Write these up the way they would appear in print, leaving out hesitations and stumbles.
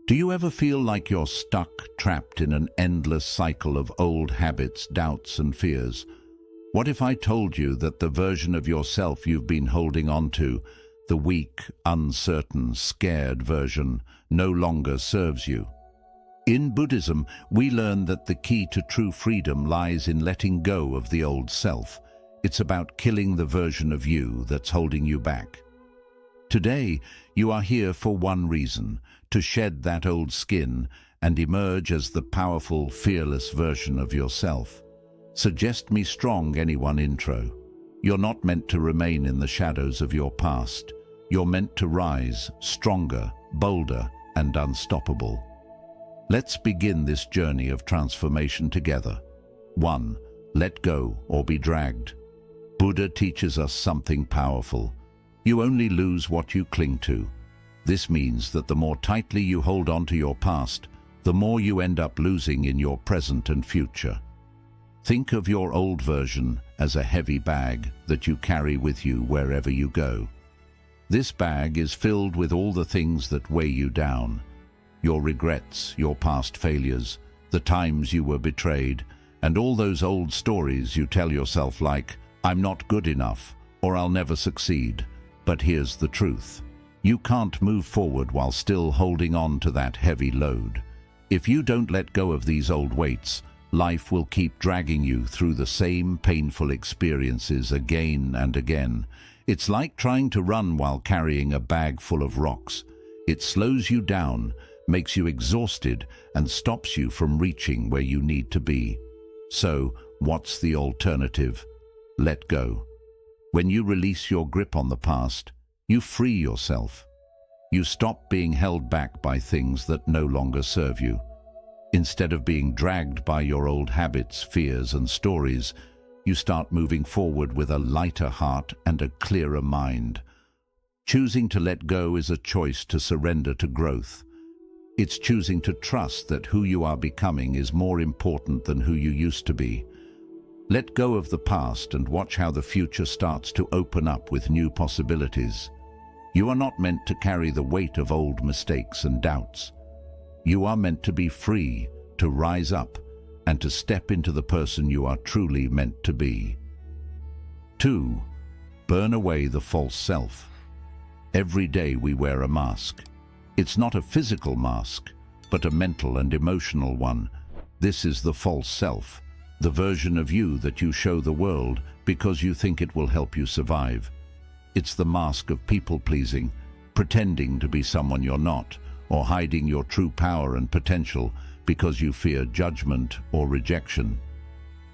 Do you ever feel like you're stuck, trapped in an endless cycle of old habits, doubts, and fears? What if I told you that the version of yourself you've been holding on to, the weak, uncertain, scared version, no longer serves you? In Buddhism, we learn that the key to true freedom lies in letting go of the old self. It's about killing the version of you that's holding you back. Today, you are here for one reason: to shed that old skin and emerge as the powerful, fearless version of yourself. Suggest me strong, anyone intro. You're not meant to remain in the shadows of your past. You're meant to rise, stronger, bolder, and unstoppable. Let's begin this journey of transformation together. 1. Let go or be dragged. Buddha teaches us something powerful. You only lose what you cling to. This means that the more tightly you hold on to your past, the more you end up losing in your present and future. Think of your old version as a heavy bag that you carry with you wherever you go. This bag is filled with all the things that weigh you down: your regrets, your past failures, the times you were betrayed, and all those old stories you tell yourself like, "I'm not good enough," or "I'll never succeed." But here's the truth. You can't move forward while still holding on to that heavy load. If you don't let go of these old weights, life will keep dragging you through the same painful experiences again and again. It's like trying to run while carrying a bag full of rocks. It slows you down, makes you exhausted, and stops you from reaching where you need to be. So, what's the alternative? Let go. When you release your grip on the past, you free yourself. You stop being held back by things that no longer serve you. Instead of being dragged by your old habits, fears, and stories, you start moving forward with a lighter heart and a clearer mind. Choosing to let go is a choice to surrender to growth. It's choosing to trust that who you are becoming is more important than who you used to be. Let go of the past and watch how the future starts to open up with new possibilities. You are not meant to carry the weight of old mistakes and doubts. You are meant to be free, to rise up, and to step into the person you are truly meant to be. 2. Burn away the false self. Every day we wear a mask. It's not a physical mask, but a mental and emotional one. This is the false self, the version of you that you show the world because you think it will help you survive. It's the mask of people-pleasing, pretending to be someone you're not, or hiding your true power and potential because you fear judgment or rejection.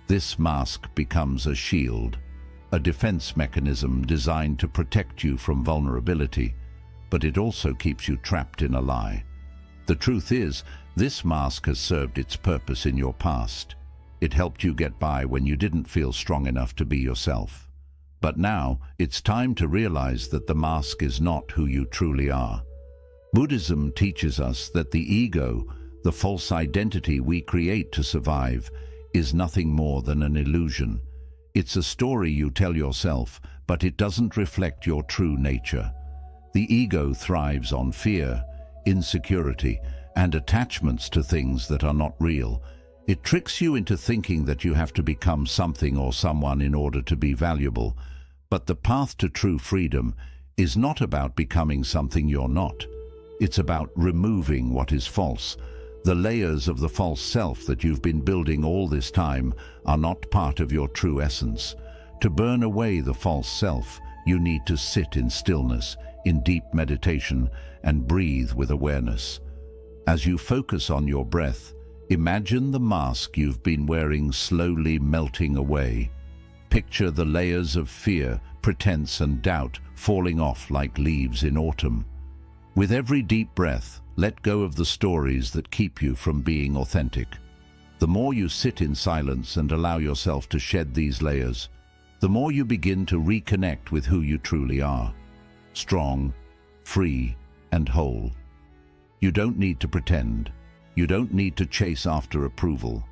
This mask becomes a shield, a defense mechanism designed to protect you from vulnerability, but it also keeps you trapped in a lie. The truth is, this mask has served its purpose in your past. It helped you get by when you didn't feel strong enough to be yourself. But now, it's time to realize that the mask is not who you truly are. Buddhism teaches us that the ego, the false identity we create to survive, is nothing more than an illusion. It's a story you tell yourself, but it doesn't reflect your true nature. The ego thrives on fear, insecurity, and attachments to things that are not real. It tricks you into thinking that you have to become something or someone in order to be valuable. But the path to true freedom is not about becoming something you're not. It's about removing what is false. The layers of the false self that you've been building all this time are not part of your true essence. To burn away the false self, you need to sit in stillness, in deep meditation, and breathe with awareness. As you focus on your breath, imagine the mask you've been wearing slowly melting away. Picture the layers of fear, pretense, and doubt falling off like leaves in autumn. With every deep breath, let go of the stories that keep you from being authentic. The more you sit in silence and allow yourself to shed these layers, the more you begin to reconnect with who you truly are. Strong, free, and whole. You don't need to pretend. You don't need to chase after approval.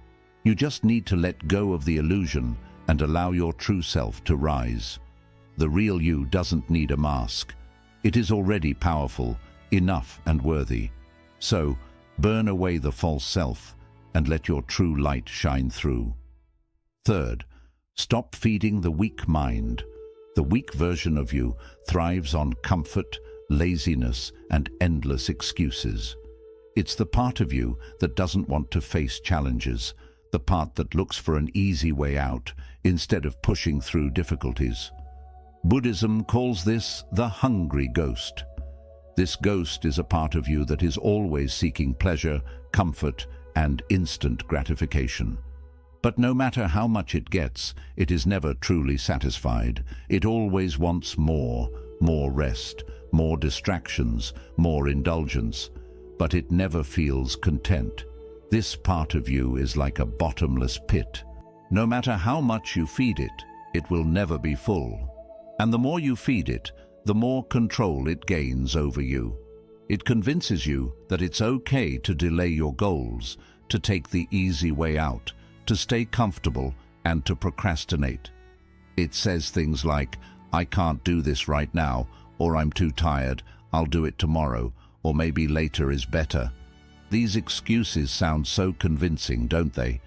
You just need to let go of the illusion and allow your true self to rise. The real you doesn't need a mask. It is already powerful, enough, and worthy. So, Burn away the false self and let your true light shine through. Third, stop feeding the weak mind. The weak version of you thrives on comfort, laziness, and endless excuses. It's the part of you that doesn't want to face challenges, the part that looks for an easy way out instead of pushing through difficulties. Buddhism calls this the hungry ghost. This ghost is a part of you that is always seeking pleasure, comfort, and instant gratification. But no matter how much it gets, it is never truly satisfied. It always wants more rest, more distractions, more indulgence, but it never feels content. This part of you is like a bottomless pit. No matter how much you feed it, it will never be full. And the more you feed it, the more control it gains over you. It convinces you that it's okay to delay your goals, to take the easy way out, to stay comfortable, and to procrastinate. It says things like, "I can't do this right now," or "I'm too tired, I'll do it tomorrow," or "maybe later is better." These excuses sound so convincing, don't they?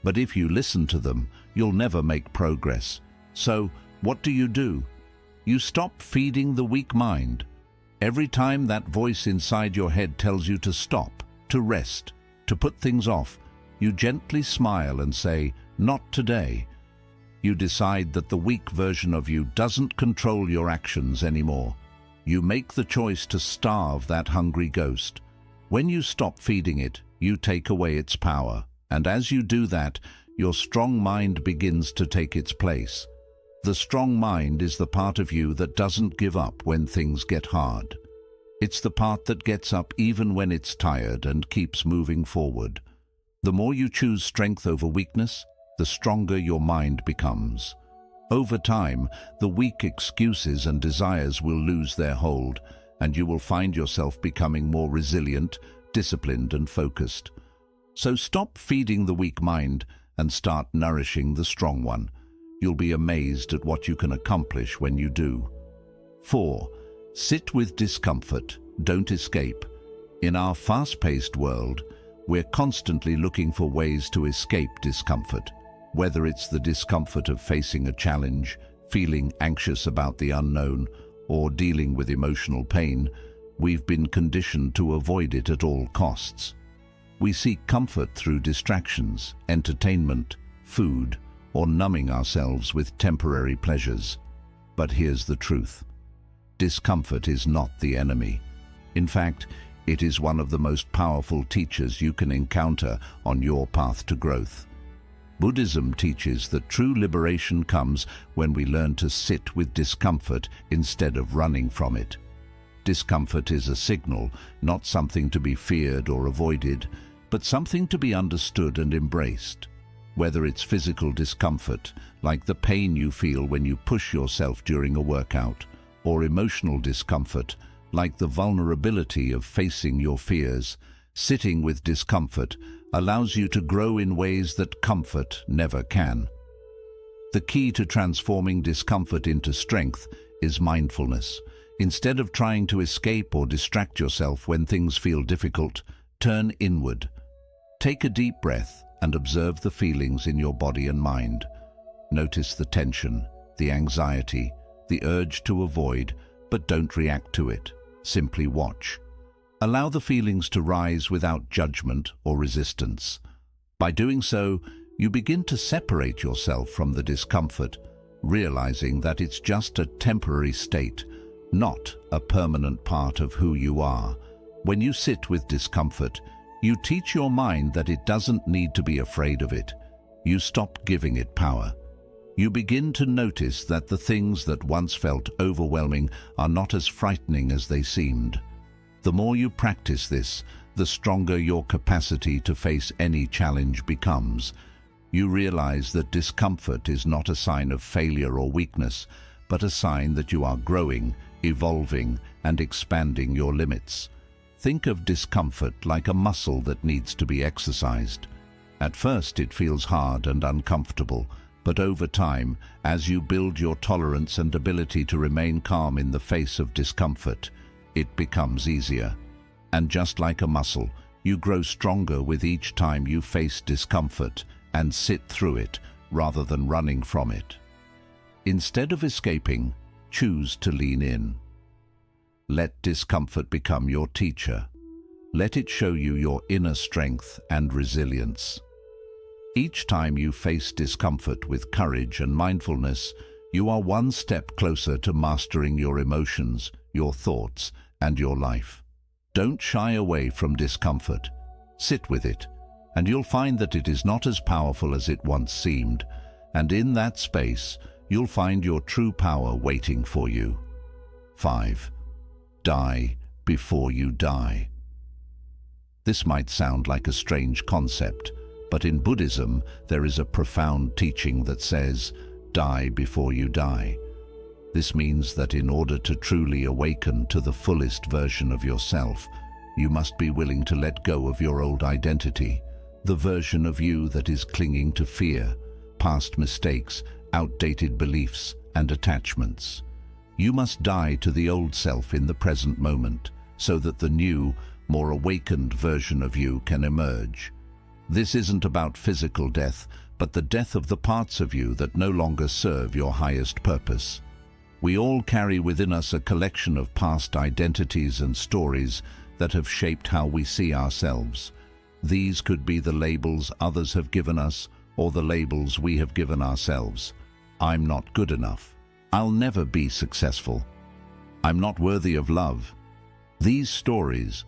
But if you listen to them, you'll never make progress. So, what do? You stop feeding the weak mind. Every time that voice inside your head tells you to stop, to rest, to put things off, you gently smile and say, "Not today." You decide that the weak version of you doesn't control your actions anymore. You make the choice to starve that hungry ghost. When you stop feeding it, you take away its power. And as you do that, your strong mind begins to take its place. The strong mind is the part of you that doesn't give up when things get hard. It's the part that gets up even when it's tired and keeps moving forward. The more you choose strength over weakness, the stronger your mind becomes. Over time, the weak excuses and desires will lose their hold, and you will find yourself becoming more resilient, disciplined, and focused. So stop feeding the weak mind and start nourishing the strong one. You'll be amazed at what you can accomplish when you do. 4. Sit with discomfort. Don't escape. In our fast-paced world, we're constantly looking for ways to escape discomfort. Whether it's the discomfort of facing a challenge, feeling anxious about the unknown, or dealing with emotional pain, we've been conditioned to avoid it at all costs. We seek comfort through distractions, entertainment, food, or numbing ourselves with temporary pleasures. But here's the truth. Discomfort is not the enemy. In fact, it is one of the most powerful teachers you can encounter on your path to growth. Buddhism teaches that true liberation comes when we learn to sit with discomfort instead of running from it. Discomfort is a signal, not something to be feared or avoided, but something to be understood and embraced. Whether it's physical discomfort, like the pain you feel when you push yourself during a workout, or emotional discomfort, like the vulnerability of facing your fears, sitting with discomfort allows you to grow in ways that comfort never can. The key to transforming discomfort into strength is mindfulness. Instead of trying to escape or distract yourself when things feel difficult, turn inward. Take a deep breath and observe the feelings in your body and mind. Notice the tension, the anxiety, the urge to avoid, but don't react to it. Simply watch. Allow the feelings to rise without judgment or resistance. By doing so, you begin to separate yourself from the discomfort, realizing that it's just a temporary state, not a permanent part of who you are. When you sit with discomfort, you teach your mind that it doesn't need to be afraid of it. You stop giving it power. You begin to notice that the things that once felt overwhelming are not as frightening as they seemed. The more you practice this, the stronger your capacity to face any challenge becomes. You realize that discomfort is not a sign of failure or weakness, but a sign that you are growing, evolving, and expanding your limits. Think of discomfort like a muscle that needs to be exercised. At first it feels hard and uncomfortable, but over time, as you build your tolerance and ability to remain calm in the face of discomfort, it becomes easier. And just like a muscle, You grow stronger with each time you face discomfort and sit through it rather than running from it. Instead of escaping, choose to lean in. Let discomfort become your teacher. Let it show you your inner strength and resilience. Each time you face discomfort with courage and mindfulness, you are one step closer to mastering your emotions, your thoughts, and your life. Don't shy away from discomfort. Sit with it, and you'll find that it is not as powerful as it once seemed, and in that space, you'll find your true power waiting for you. 5. Die before you die. This might sound like a strange concept, but in Buddhism, there is a profound teaching that says, die before you die. This means that in order to truly awaken to the fullest version of yourself, you must be willing to let go of your old identity, the version of you that is clinging to fear, past mistakes, outdated beliefs, and attachments. You must die to the old self in the present moment, so that the new, more awakened version of you can emerge. This isn't about physical death, but the death of the parts of you that no longer serve your highest purpose. We all carry within us a collection of past identities and stories that have shaped how we see ourselves. These could be the labels others have given us, or the labels we have given ourselves. I'm not good enough. I'll never be successful. I'm not worthy of love. These stories,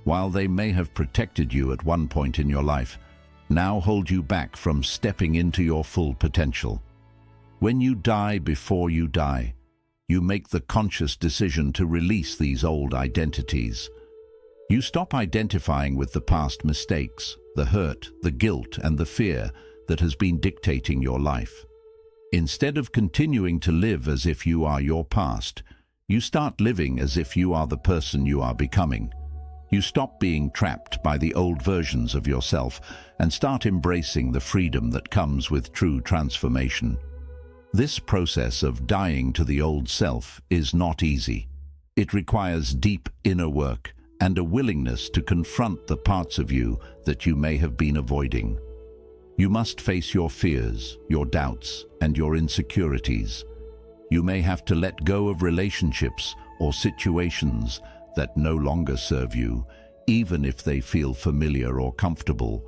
while they may have protected you at one point in your life, now hold you back from stepping into your full potential. When you die before you die, you make the conscious decision to release these old identities. You stop identifying with the past mistakes, the hurt, the guilt, and the fear that has been dictating your life. Instead of continuing to live as if you are your past, you start living as if you are the person you are becoming. You stop being trapped by the old versions of yourself and start embracing the freedom that comes with true transformation. This process of dying to the old self is not easy. It requires deep inner work and a willingness to confront the parts of you that you may have been avoiding. You must face your fears, your doubts, and your insecurities. You may have to let go of relationships or situations that no longer serve you, even if they feel familiar or comfortable.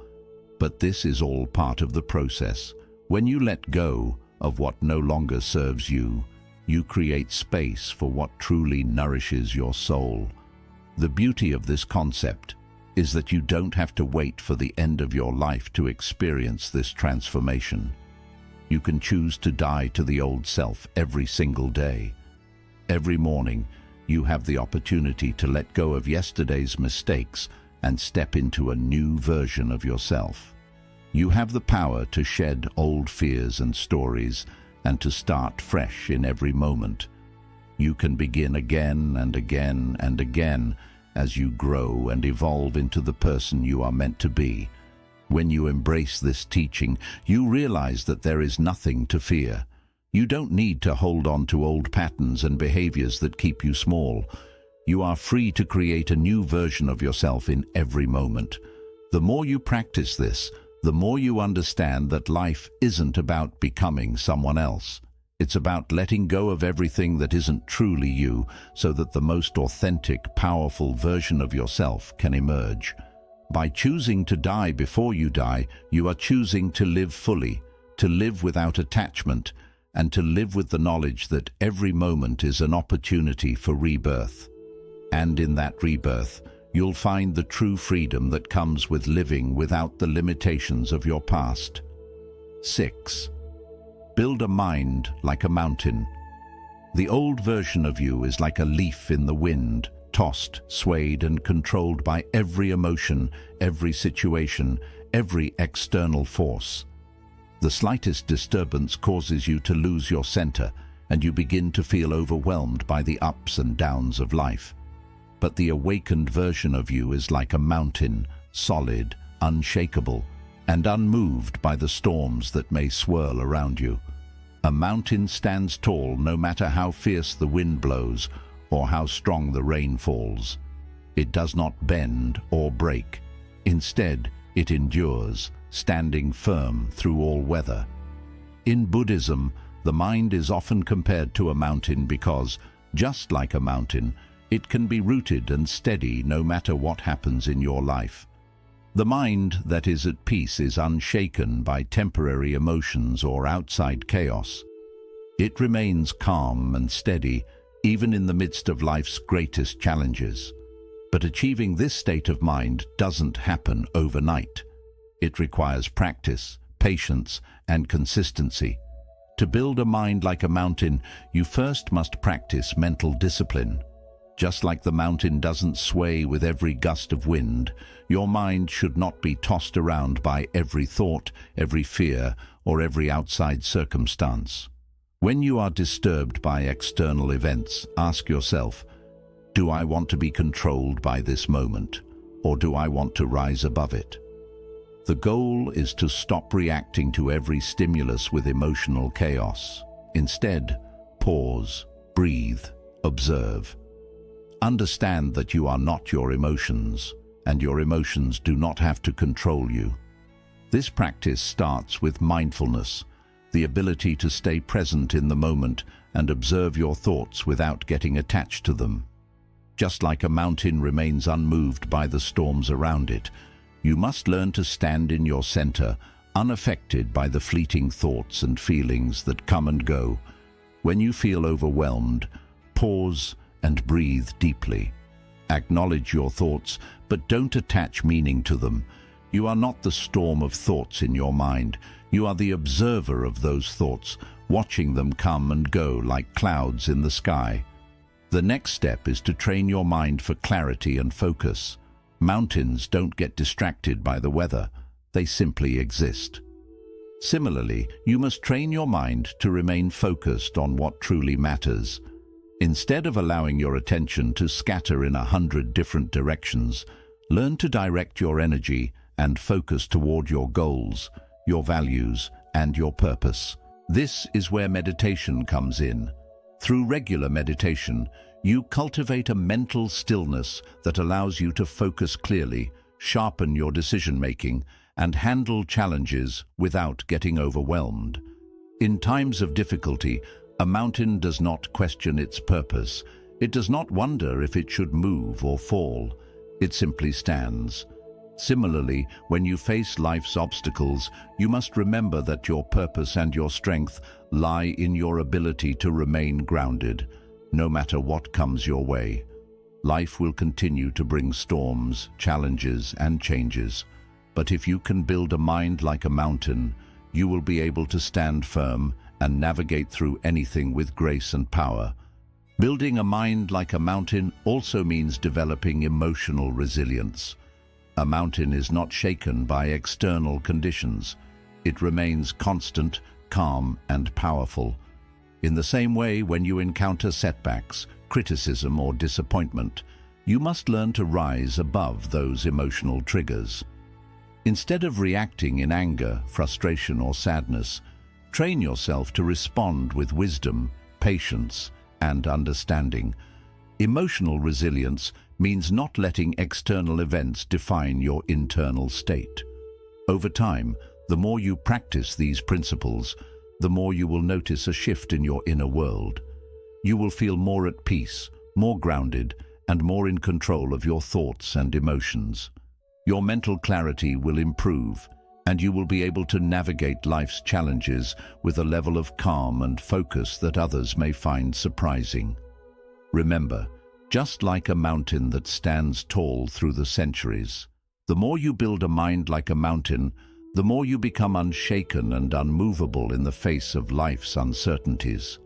But this is all part of the process. When you let go of what no longer serves you, you create space for what truly nourishes your soul. The beauty of this concept is that you don't have to wait for the end of your life to experience this transformation. You can choose to die to the old self every single day. Every morning, you have the opportunity to let go of yesterday's mistakes and step into a new version of yourself. You have the power to shed old fears and stories and to start fresh in every moment. You can begin again and again and again as you grow and evolve into the person you are meant to be. When you embrace this teaching, you realize that there is nothing to fear. You don't need to hold on to old patterns and behaviors that keep you small. You are free to create a new version of yourself in every moment. The more you practice this, the more you understand that life isn't about becoming someone else. It's about letting go of everything that isn't truly you, so that the most authentic, powerful version of yourself can emerge. By choosing to die before you die, you are choosing to live fully, to live without attachment, and to live with the knowledge that every moment is an opportunity for rebirth. And in that rebirth, you'll find the true freedom that comes with living without the limitations of your past. 6. Build a mind like a mountain. The old version of you is like a leaf in the wind, tossed, swayed, and controlled by every emotion, every situation, every external force. The slightest disturbance causes you to lose your center, and you begin to feel overwhelmed by the ups and downs of life. But the awakened version of you is like a mountain, solid, unshakable, and unmoved by the storms that may swirl around you. A mountain stands tall no matter how fierce the wind blows or how strong the rain falls. It does not bend or break. Instead, it endures, standing firm through all weather. In Buddhism, the mind is often compared to a mountain because, just like a mountain, it can be rooted and steady no matter what happens in your life. The mind that is at peace is unshaken by temporary emotions or outside chaos. It remains calm and steady, even in the midst of life's greatest challenges. But achieving this state of mind doesn't happen overnight. It requires practice, patience, and consistency. To build a mind like a mountain, you first must practice mental discipline. Just like the mountain doesn't sway with every gust of wind, your mind should not be tossed around by every thought, every fear, or every outside circumstance. When you are disturbed by external events, ask yourself, do I want to be controlled by this moment, or do I want to rise above it? The goal is to stop reacting to every stimulus with emotional chaos. Instead, pause, breathe, observe. Understand that you are not your emotions, and your emotions do not have to control you. This practice starts with mindfulness, the ability to stay present in the moment and observe your thoughts without getting attached to them. Just like a mountain remains unmoved by the storms around it, you must learn to stand in your center, unaffected by the fleeting thoughts and feelings that come and go. When you feel overwhelmed, pause and breathe deeply. Acknowledge your thoughts, but don't attach meaning to them. You are not the storm of thoughts in your mind. You are the observer of those thoughts, watching them come and go like clouds in the sky. The next step is to train your mind for clarity and focus. Mountains don't get distracted by the weather. They simply exist. Similarly, you must train your mind to remain focused on what truly matters. Instead of allowing your attention to scatter in 100 different directions, learn to direct your energy and focus toward your goals, your values, and your purpose. This is where meditation comes in. Through regular meditation, you cultivate a mental stillness that allows you to focus clearly, sharpen your decision-making, and handle challenges without getting overwhelmed. In times of difficulty, a mountain does not question its purpose. It does not wonder if it should move or fall. It simply stands. Similarly, when you face life's obstacles, you must remember that your purpose and your strength lie in your ability to remain grounded, no matter what comes your way. Life will continue to bring storms, challenges, and changes. But if you can build a mind like a mountain, you will be able to stand firm and navigate through anything with grace and power. Building a mind like a mountain also means developing emotional resilience. A mountain is not shaken by external conditions. It remains constant, calm, and powerful. In the same way, when you encounter setbacks, criticism, or disappointment, you must learn to rise above those emotional triggers. Instead of reacting in anger, frustration, or sadness, train yourself to respond with wisdom, patience, and understanding. Emotional resilience means not letting external events define your internal state. Over time, the more you practice these principles, the more you will notice a shift in your inner world. You will feel more at peace, more grounded, and more in control of your thoughts and emotions. Your mental clarity will improve, and you will be able to navigate life's challenges with a level of calm and focus that others may find surprising. Remember, just like a mountain that stands tall through the centuries, the more you build a mind like a mountain, the more you become unshaken and unmovable in the face of life's uncertainties.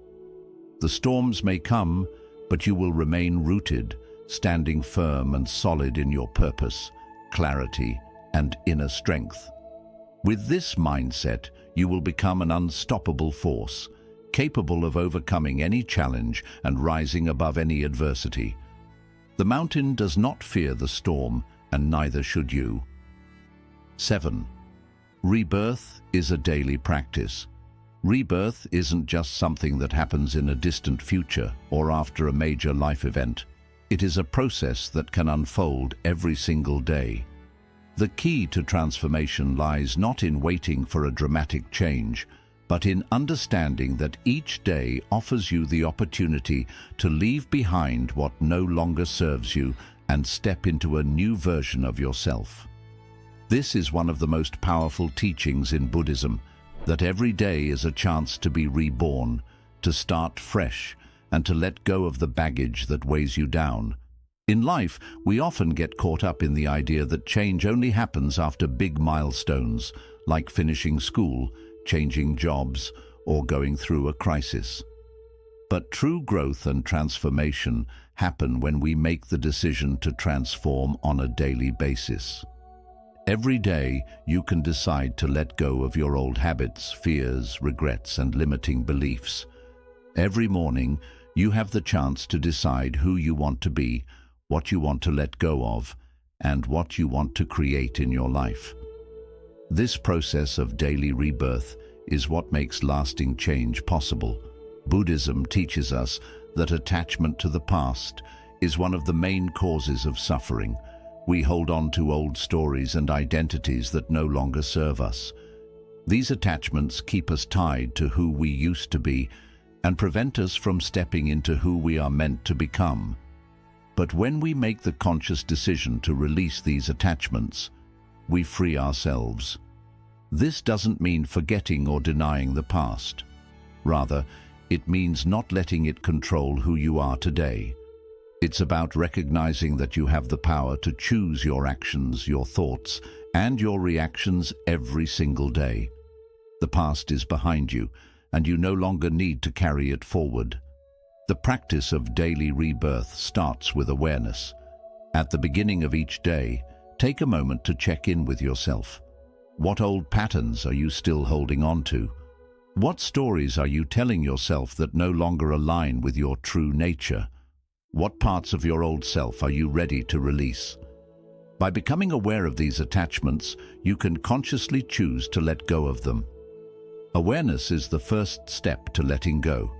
The storms may come, but you will remain rooted, standing firm and solid in your purpose, clarity, and inner strength. With this mindset, you will become an unstoppable force, capable of overcoming any challenge and rising above any adversity. The mountain does not fear the storm, and neither should you. 7. Rebirth is a daily practice. Rebirth isn't just something that happens in a distant future or after a major life event. It is a process that can unfold every single day. The key to transformation lies not in waiting for a dramatic change, but in understanding that each day offers you the opportunity to leave behind what no longer serves you and step into a new version of yourself. This is one of the most powerful teachings in Buddhism, that every day is a chance to be reborn, to start fresh, and to let go of the baggage that weighs you down. In life, we often get caught up in the idea that change only happens after big milestones, like finishing school, changing jobs, or going through a crisis. But true growth and transformation happen when we make the decision to transform on a daily basis. Every day, you can decide to let go of your old habits, fears, regrets, and limiting beliefs. Every morning, you have the chance to decide who you want to be, what you want to let go of, and what you want to create in your life. This process of daily rebirth is what makes lasting change possible. Buddhism teaches us that attachment to the past is one of the main causes of suffering. We hold on to old stories and identities that no longer serve us. These attachments keep us tied to who we used to be and prevent us from stepping into who we are meant to become. But when we make the conscious decision to release these attachments, we free ourselves. This doesn't mean forgetting or denying the past. Rather, it means not letting it control who you are today. It's about recognizing that you have the power to choose your actions, your thoughts, and your reactions every single day. The past is behind you, and you no longer need to carry it forward. The practice of daily rebirth starts with awareness. At the beginning of each day, take a moment to check in with yourself. What old patterns are you still holding on to? What stories are you telling yourself that no longer align with your true nature? What parts of your old self are you ready to release? By becoming aware of these attachments, you can consciously choose to let go of them. Awareness is the first step to letting go.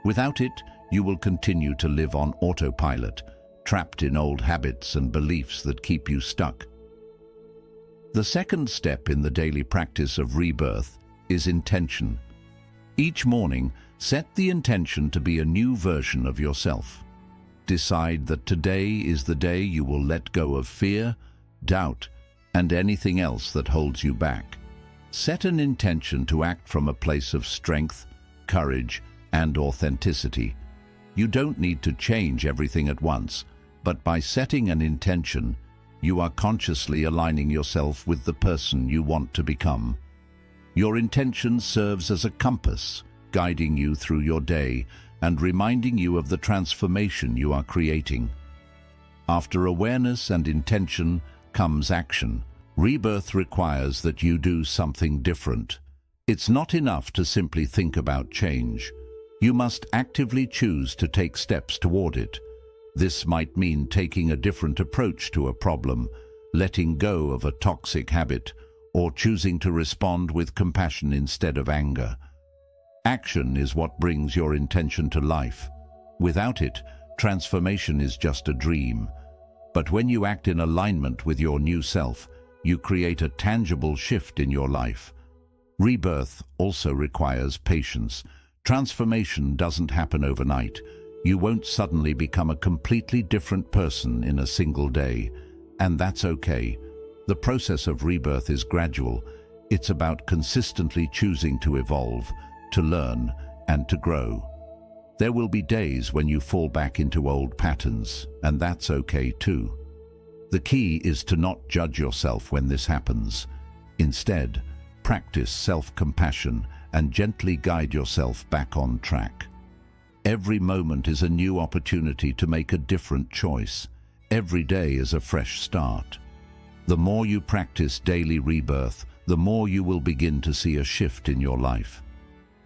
Without it, you will continue to live on autopilot, trapped in old habits and beliefs that keep you stuck. The second step in the daily practice of rebirth is intention. Each morning, set the intention to be a new version of yourself. Decide that today is the day you will let go of fear, doubt, and anything else that holds you back. Set an intention to act from a place of strength, courage, and authenticity. You don't need to change everything at once, but by setting an intention, you are consciously aligning yourself with the person you want to become. Your intention serves as a compass, guiding you through your day and reminding you of the transformation you are creating. After awareness and intention comes action. Rebirth requires that you do something different. It's not enough to simply think about change. You must actively choose to take steps toward it. This might mean taking a different approach to a problem, letting go of a toxic habit, or choosing to respond with compassion instead of anger. Action is what brings your intention to life. Without it, transformation is just a dream. But when you act in alignment with your new self, you create a tangible shift in your life. Rebirth also requires patience. Transformation doesn't happen overnight. You won't suddenly become a completely different person in a single day, and that's okay. The process of rebirth is gradual. It's about consistently choosing to evolve, to learn, and to grow. There will be days when you fall back into old patterns, and that's okay too. The key is to not judge yourself when this happens. Instead, practice self-compassion and gently guide yourself back on track. Every moment is a new opportunity to make a different choice. Every day is a fresh start. The more you practice daily rebirth, the more you will begin to see a shift in your life.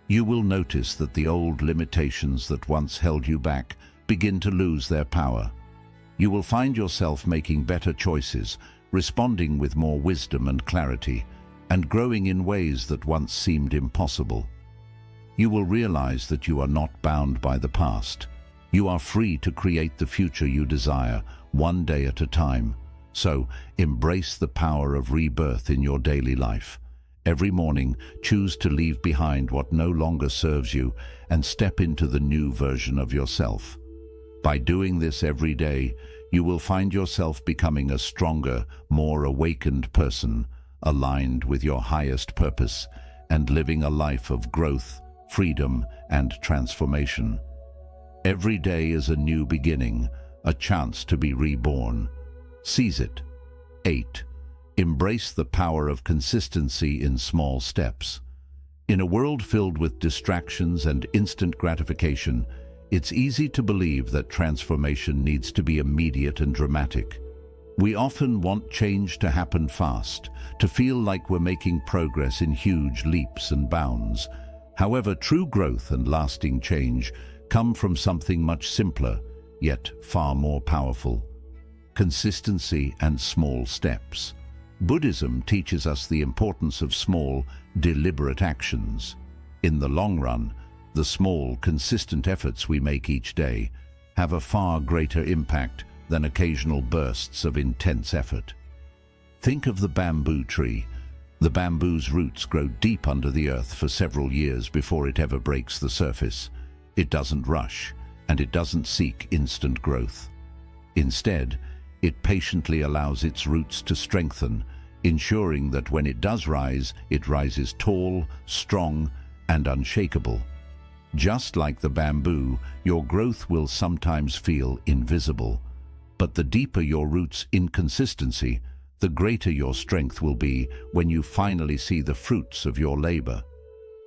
You will notice that the old limitations that once held you back begin to lose their power. You will find yourself making better choices, responding with more wisdom and clarity, and growing in ways that once seemed impossible. You will realize that you are not bound by the past. You are free to create the future you desire, one day at a time. So, embrace the power of rebirth in your daily life. Every morning, choose to leave behind what no longer serves you and step into the new version of yourself. By doing this every day, you will find yourself becoming a stronger, more awakened person, aligned with your highest purpose, and living a life of growth, freedom, and transformation. Every day is a new beginning, a chance to be reborn. Seize it. 8. Embrace the power of consistency in small steps. In a world filled with distractions and instant gratification, it's easy to believe that transformation needs to be immediate and dramatic. We often want change to happen fast, to feel like we're making progress in huge leaps and bounds. However, true growth and lasting change come from something much simpler, yet far more powerful: consistency and small steps. Buddhism teaches us the importance of small, deliberate actions. In the long run, the small, consistent efforts we make each day have a far greater impact than occasional bursts of intense effort. Think of the bamboo tree. The bamboo's roots grow deep under the earth for several years before it ever breaks the surface. It doesn't rush, and it doesn't seek instant growth. Instead, it patiently allows its roots to strengthen, ensuring that when it does rise, it rises tall, strong, and unshakable. Just like the bamboo, your growth will sometimes feel invisible. But the deeper your roots' inconsistency, the greater your strength will be when you finally see the fruits of your labor.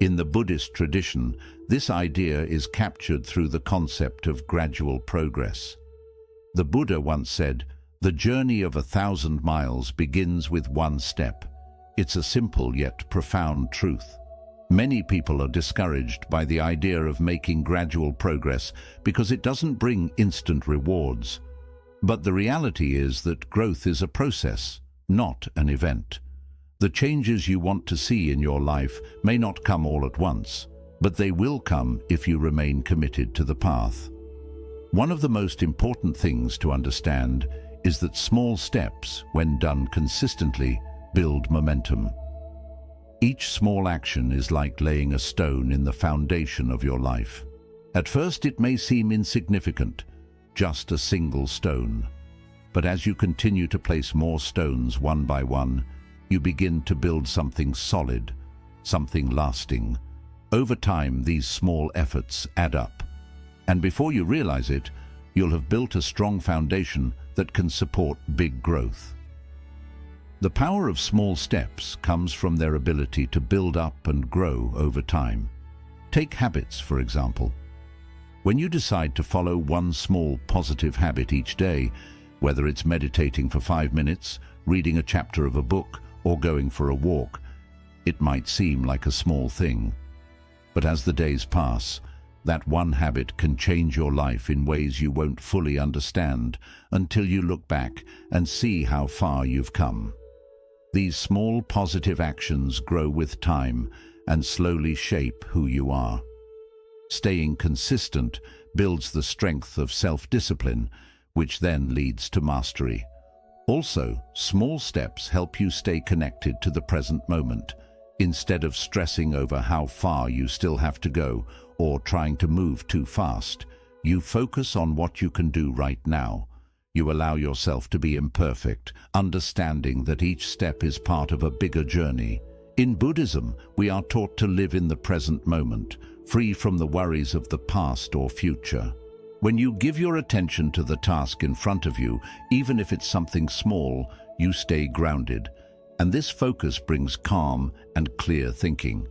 In the Buddhist tradition, this idea is captured through the concept of gradual progress. The Buddha once said, "The journey of 1,000 miles begins with one step." It's a simple yet profound truth. Many people are discouraged by the idea of making gradual progress because it doesn't bring instant rewards. But the reality is that growth is a process, not an event. The changes you want to see in your life may not come all at once, but they will come if you remain committed to the path. One of the most important things to understand is that small steps, when done consistently, build momentum. Each small action is like laying a stone in the foundation of your life. At first it may seem insignificant, just a single stone. But as you continue to place more stones one by one, you begin to build something solid, something lasting. Over time, these small efforts add up. And before you realize it, you'll have built a strong foundation that can support big growth. The power of small steps comes from their ability to build up and grow over time. Take habits, for example. When you decide to follow one small positive habit each day, whether it's meditating for 5 minutes, reading a chapter of a book, or going for a walk, it might seem like a small thing. But as the days pass, that one habit can change your life in ways you won't fully understand until you look back and see how far you've come. These small positive actions grow with time and slowly shape who you are. Staying consistent builds the strength of self-discipline, which then leads to mastery. Also, small steps help you stay connected to the present moment. Instead of stressing over how far you still have to go or trying to move too fast, you focus on what you can do right now. You allow yourself to be imperfect, understanding that each step is part of a bigger journey. In Buddhism, we are taught to live in the present moment, free from the worries of the past or future. When you give your attention to the task in front of you, even if it's something small, you stay grounded. And this focus brings calm and clear thinking.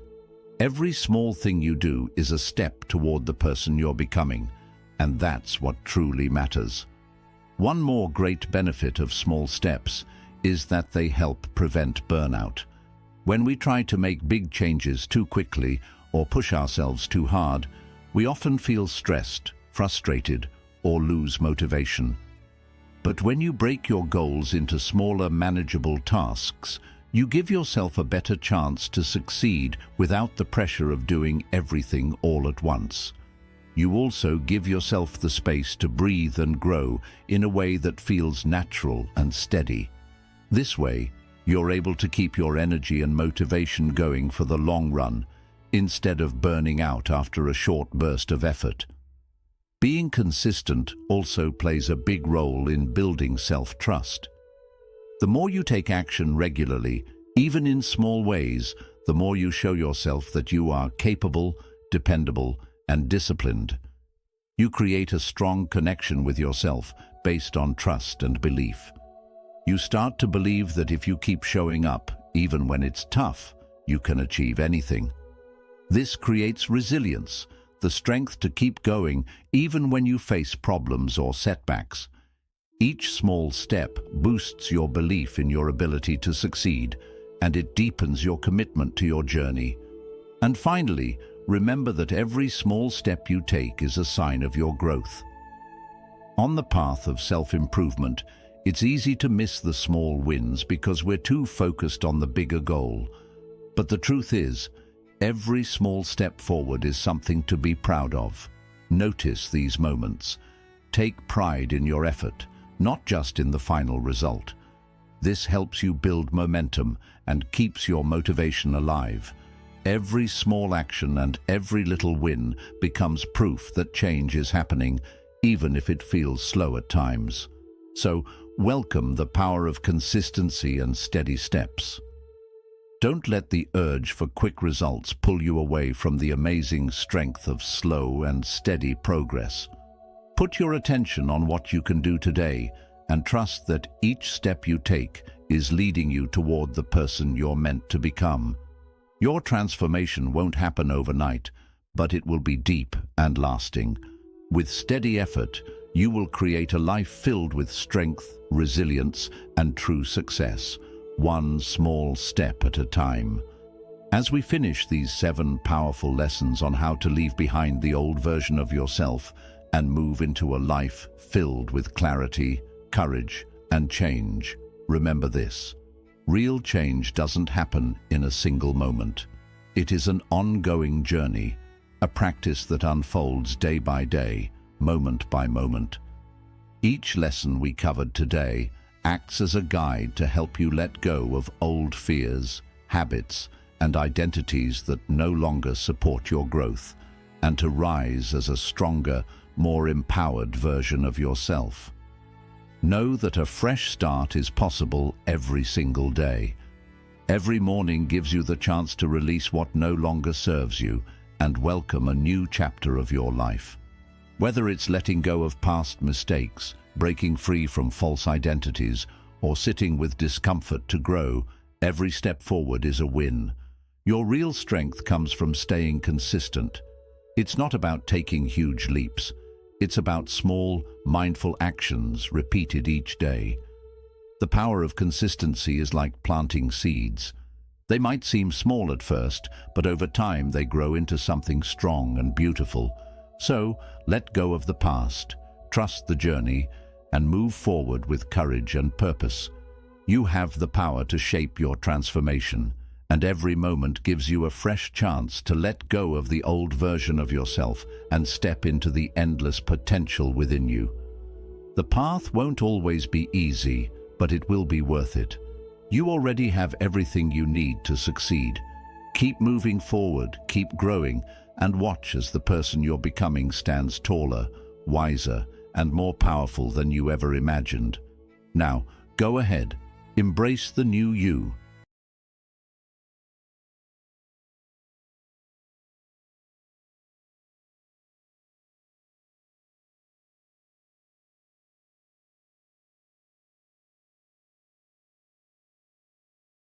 Every small thing you do is a step toward the person you're becoming, and that's what truly matters. One more great benefit of small steps is that they help prevent burnout. When we try to make big changes too quickly or push ourselves too hard, we often feel stressed, frustrated, or lose motivation. But when you break your goals into smaller, manageable tasks, you give yourself a better chance to succeed without the pressure of doing everything all at once. you also give yourself the space to breathe and grow in a way that feels natural and steady. This way, you're able to keep your energy and motivation going for the long run, instead of burning out after a short burst of effort. Being consistent also plays a big role in building self-trust. The more you take action regularly, even in small ways, the more you show yourself that you are capable, dependable, and disciplined. You create a strong connection with yourself based on trust and belief. You start to believe that if you keep showing up, even when it's tough, you can achieve anything. This creates resilience, the strength to keep going even when you face problems or setbacks. Each small step boosts your belief in your ability to succeed, and it deepens your commitment to your journey. And finally, remember that every small step you take is a sign of your growth. On the path of self-improvement, it's easy to miss the small wins because we're too focused on the bigger goal. But the truth is, every small step forward is something to be proud of. Notice these moments. Take pride in your effort, not just in the final result. This helps you build momentum and keeps your motivation alive. Every small action and every little win becomes proof that change is happening, even if it feels slow at times. So, welcome the power of consistency and steady steps. Don't let the urge for quick results pull you away from the amazing strength of slow and steady progress. Put your attention on what you can do today and trust that each step you take is leading you toward the person you're meant to become. Your transformation won't happen overnight, but it will be deep and lasting. With steady effort, you will create a life filled with strength, resilience, and true success, one small step at a time. As we finish these 7 powerful lessons on how to leave behind the old version of yourself and move into a life filled with clarity, courage, and change, remember this: real change doesn't happen in a single moment. It is an ongoing journey, a practice that unfolds day by day, moment by moment. Each lesson we covered today acts as a guide to help you let go of old fears, habits, and identities that no longer support your growth, and to rise as a stronger, more empowered version of yourself. Know that a fresh start is possible every single day. Every morning gives you the chance to release what no longer serves you and welcome a new chapter of your life. Whether it's letting go of past mistakes, breaking free from false identities, or sitting with discomfort to grow, every step forward is a win. Your real strength comes from staying consistent. It's not about taking huge leaps. It's about small, mindful actions repeated each day. The power of consistency is like planting seeds. They might seem small at first, but over time they grow into something strong and beautiful. So, let go of the past, trust the journey, and move forward with courage and purpose. You have the power to shape your transformation, and every moment gives you a fresh chance to let go of the old version of yourself and step into the endless potential within you. The path won't always be easy, but it will be worth it. You already have everything you need to succeed. Keep moving forward, keep growing, and watch as the person you're becoming stands taller, wiser, and more powerful than you ever imagined. Now, go ahead, embrace the new you,